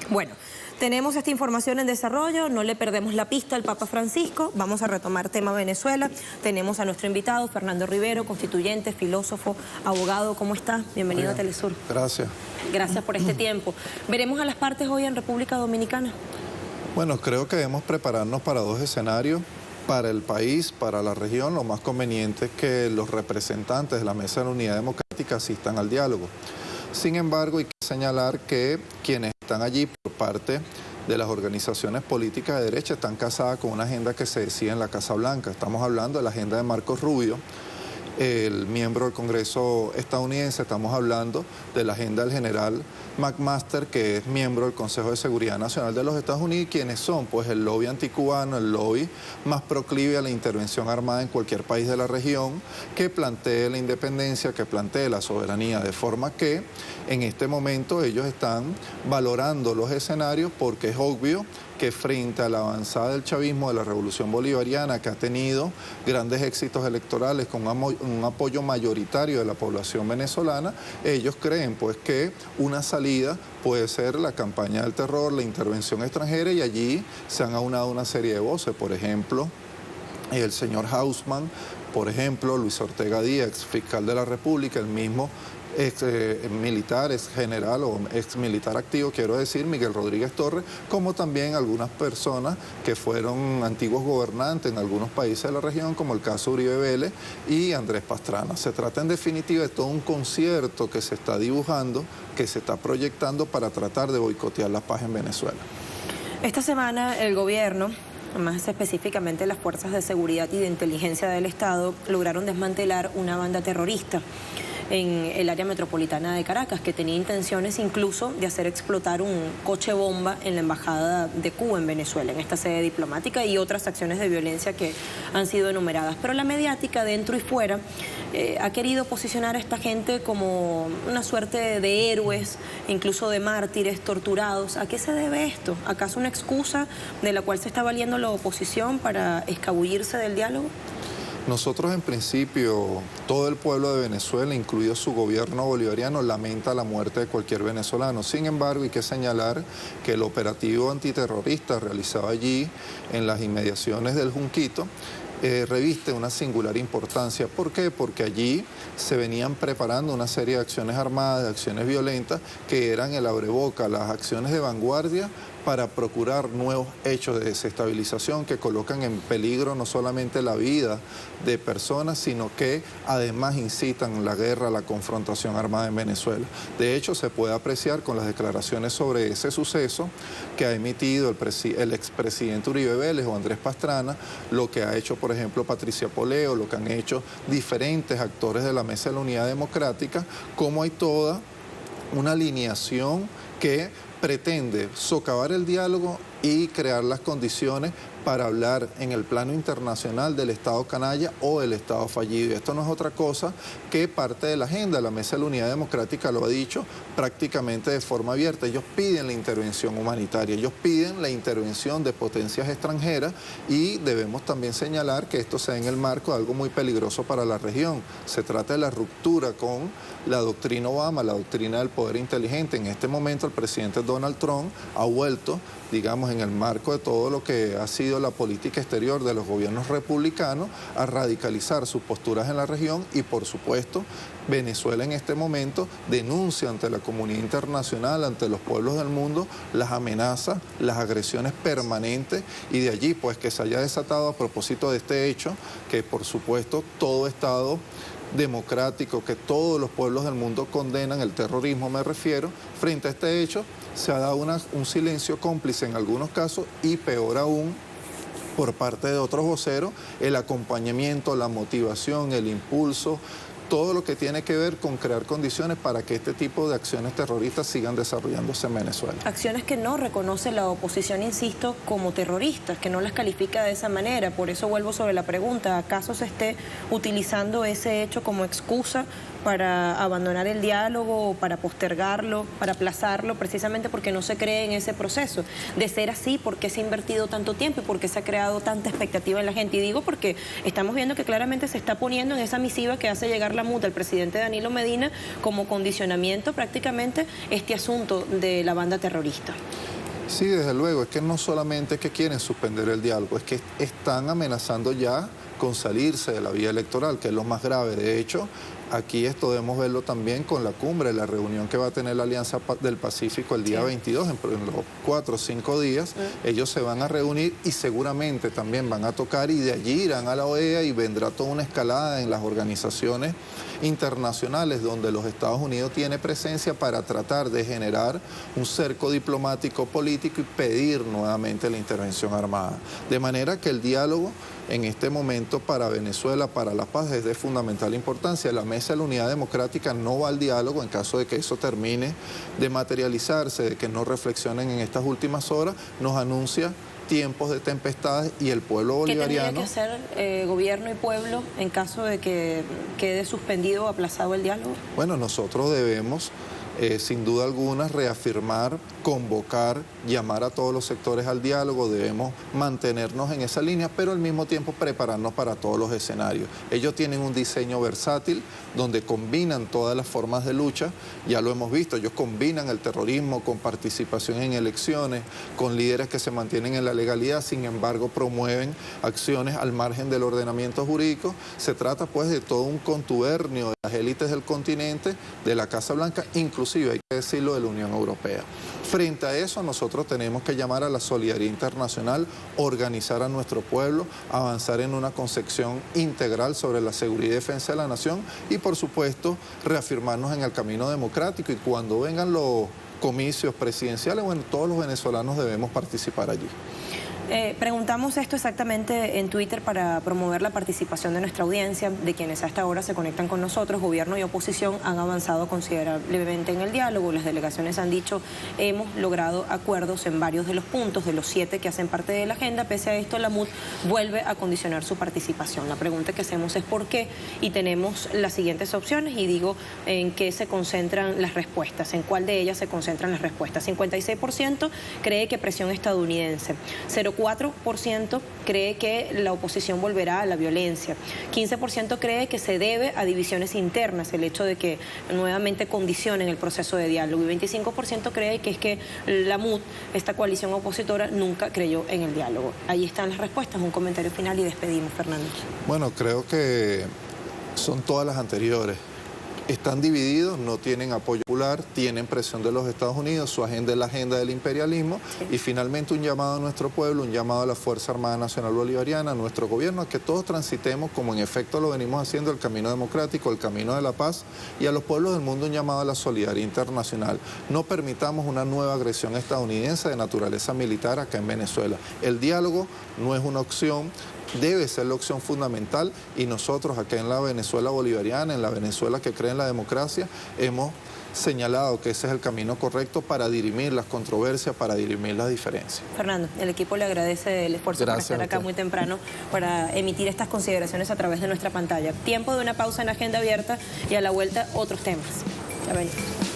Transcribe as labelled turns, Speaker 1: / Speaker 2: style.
Speaker 1: Bueno, tenemos esta información en desarrollo, no le perdemos la pista al Papa Francisco, vamos a retomar tema Venezuela. Tenemos a nuestro invitado, Fernando Rivero, constituyente, filósofo, abogado. ¿Cómo está? Bienvenido a Telesur.
Speaker 2: Gracias.
Speaker 1: Gracias por este tiempo. ¿Veremos a las partes hoy en República Dominicana?
Speaker 2: Bueno, creo que debemos prepararnos para dos escenarios. Para el país, para la región, lo más conveniente es que los representantes de la Mesa de la Unidad Democrática asistan al diálogo. Sin embargo, hay que señalar que quienes están allí por parte de las organizaciones políticas de derecha están casadas con una agenda que se decide en la Casa Blanca. Estamos hablando de la agenda de Marcos Rubio, el miembro del Congreso estadounidense. Estamos hablando de la agenda del general McMaster, que es miembro del Consejo de Seguridad Nacional de los Estados Unidos. ¿Quiénes son? Pues el lobby anticubano, el lobby más proclive a la intervención armada en cualquier país de la región, que plantee la independencia, que plantee la soberanía, de forma que en este momento ellos están valorando los escenarios, porque es obvio que frente a la avanzada del chavismo, de la revolución bolivariana, que ha tenido grandes éxitos electorales con un apoyo mayoritario de la población venezolana, ellos creen pues que una salida puede ser la campaña del terror, la intervención extranjera, y allí se han aunado una serie de voces. Por ejemplo, el señor Hausman, por ejemplo, Luis Ortega Díaz, ex fiscal de la República, el mismo ex militar, ex general o ex militar activo, quiero decir, Miguel Rodríguez Torres, como también algunas personas que fueron antiguos gobernantes en algunos países de la región, como el caso Uribe Vélez y Andrés Pastrana. Se trata en definitiva de todo un concierto que se está dibujando, que se está proyectando para tratar de boicotear la paz en Venezuela. Esta semana
Speaker 1: el gobierno, más específicamente las fuerzas de seguridad y de inteligencia del Estado, lograron desmantelar una banda terrorista en el área metropolitana de Caracas, que tenía intenciones incluso de hacer explotar un coche bomba en la Embajada de Cuba en Venezuela, en esta sede diplomática, y otras acciones de violencia que han sido enumeradas. Pero la mediática, dentro y fuera, ha querido posicionar a esta gente como una suerte de héroes, incluso de mártires torturados. ¿A qué se debe esto? ¿Acaso una excusa de la cual se está valiendo la oposición para escabullirse del diálogo?
Speaker 2: Nosotros, en principio, todo el pueblo de Venezuela, incluido su gobierno bolivariano, lamenta la muerte de cualquier venezolano. Sin embargo, hay que señalar que el operativo antiterrorista realizado allí, en las inmediaciones del Junquito, reviste una singular importancia. ¿Por qué? Porque allí se venían preparando una serie de acciones armadas, de acciones violentas, que eran el abreboca, las acciones de vanguardia para procurar nuevos hechos de desestabilización que colocan en peligro no solamente la vida de personas, sino que además incitan la guerra, la confrontación armada en Venezuela. De hecho, se puede apreciar con las declaraciones sobre ese suceso que ha emitido el expresidente Uribe Vélez o Andrés Pastrana, lo que ha hecho, por ejemplo, Patricia Poleo, lo que han hecho diferentes actores de la Mesa de la Unidad Democrática, como hay toda una alineación que pretende socavar el diálogo y crear las condiciones para hablar en el plano internacional del Estado canalla o del Estado fallido. Y esto no es otra cosa que parte de la agenda. La Mesa de la Unidad Democrática lo ha dicho prácticamente de forma abierta. Ellos piden la intervención humanitaria, ellos piden la intervención de potencias extranjeras, y debemos también señalar que esto se da en el marco de algo muy peligroso para la región. Se trata de la ruptura con la doctrina Obama, la doctrina del poder inteligente. En este momento el presidente Donald Trump ha vuelto, digamos, en el marco de todo lo que ha sido la política exterior de los gobiernos republicanos, a radicalizar sus posturas en la región, y por supuesto Venezuela en este momento denuncia ante la comunidad internacional, ante los pueblos del mundo, las amenazas, las agresiones permanentes, y de allí pues que se haya desatado, a propósito de este hecho, que por supuesto todo Estado democrático, que todos los pueblos del mundo condenan, el terrorismo me refiero, frente a este hecho se ha dado un silencio cómplice en algunos casos, y peor aún, por parte de otros voceros, el acompañamiento, la motivación, el impulso, todo lo que tiene que ver con crear condiciones para que este tipo de acciones terroristas sigan desarrollándose en Venezuela.
Speaker 1: Acciones que no reconoce la oposición, insisto, como terroristas, que no las califica de esa manera. Por eso vuelvo sobre la pregunta, ¿acaso se esté utilizando ese hecho como excusa para abandonar el diálogo, para postergarlo, para aplazarlo, precisamente porque no se cree en ese proceso? De ser así, ¿por qué se ha invertido tanto tiempo y por qué se ha creado tanta expectativa en la gente? Y digo porque estamos viendo que claramente se está poniendo en esa misiva que hace llegar la MUD al presidente Danilo Medina como condicionamiento prácticamente este asunto de la banda terrorista.
Speaker 2: Sí, desde luego, es que no solamente es que quieren suspender el diálogo, es que están amenazando ya con salirse de la vía electoral, que es lo más grave. De hecho, aquí esto debemos verlo también con la cumbre, la reunión que va a tener la Alianza del Pacífico el día 22, en los 4 o 5 días, ellos se van a reunir y seguramente también van a tocar, y de allí irán a la OEA y vendrá toda una escalada en las organizaciones internacionales donde los Estados Unidos tiene presencia para tratar de generar un cerco diplomático político y pedir nuevamente la intervención armada. De manera que el diálogo en este momento para Venezuela, para la paz, es de fundamental importancia. La Mesa de la Unidad Democrática no va al diálogo en caso de que eso termine de materializarse, de que no reflexionen en estas últimas horas, nos anuncia tiempos de tempestades y el pueblo bolivariano...
Speaker 1: ¿Qué tendría que hacer gobierno y pueblo en caso de que quede suspendido o aplazado el diálogo?
Speaker 2: Bueno, nosotros debemos, sin duda alguna, reafirmar, convocar, llamar a todos los sectores al diálogo, debemos mantenernos en esa línea, pero al mismo tiempo prepararnos para todos los escenarios. Ellos tienen un diseño versátil donde combinan todas las formas de lucha, ya lo hemos visto, ellos combinan el terrorismo con participación en elecciones, con líderes que se mantienen en la legalidad, sin embargo promueven acciones al margen del ordenamiento jurídico. Se trata pues de todo un contubernio de las élites del continente, de la Casa Blanca, inclusive hay que decirlo de la Unión Europea. Frente a eso nosotros tenemos que llamar a la solidaridad internacional, organizar a nuestro pueblo, avanzar en una concepción integral sobre la seguridad y defensa de la nación y por supuesto reafirmarnos en el camino democrático, y cuando vengan los comicios presidenciales, bueno, todos los venezolanos debemos participar allí.
Speaker 1: Preguntamos esto exactamente en Twitter para promover la participación de nuestra audiencia, de quienes a esta hora se conectan con nosotros. Gobierno y oposición han avanzado considerablemente en el diálogo. Las delegaciones han dicho, hemos logrado acuerdos en varios de los puntos, de los 7 que hacen parte de la agenda. Pese a esto, la MUD vuelve a condicionar su participación. La pregunta que hacemos es por qué, y tenemos las siguientes opciones, y digo en qué se concentran las respuestas, en cuál de ellas se concentran las respuestas. 56% cree que presión estadounidense, 4% cree que la oposición volverá a la violencia, 15% cree que se debe a divisiones internas, el hecho de que nuevamente condicionen el proceso de diálogo, y 25% cree que es que la MUD, esta coalición opositora, nunca creyó en el diálogo. Ahí están las respuestas, un comentario final y despedimos, Fernando.
Speaker 2: Bueno, creo que son todas las anteriores. Están divididos, no tienen apoyo popular, tienen presión de los Estados Unidos, su agenda es la agenda del imperialismo, y finalmente un llamado a nuestro pueblo, un llamado a la Fuerza Armada Nacional Bolivariana, a nuestro gobierno, a que todos transitemos, como en efecto lo venimos haciendo, el camino democrático, el camino de la paz, y a los pueblos del mundo un llamado a la solidaridad internacional. No permitamos una nueva agresión estadounidense de naturaleza militar acá en Venezuela. El diálogo no es una opción, debe ser la opción fundamental, y nosotros acá en la Venezuela bolivariana, en la Venezuela que cree en la democracia, hemos señalado que ese es el camino correcto para dirimir las controversias, para dirimir las diferencias.
Speaker 1: Fernando, el equipo le agradece el esfuerzo por estar acá muy temprano para emitir estas consideraciones a través de nuestra pantalla. Tiempo de una pausa en Agenda Abierta y a la vuelta otros temas. Ya venimos.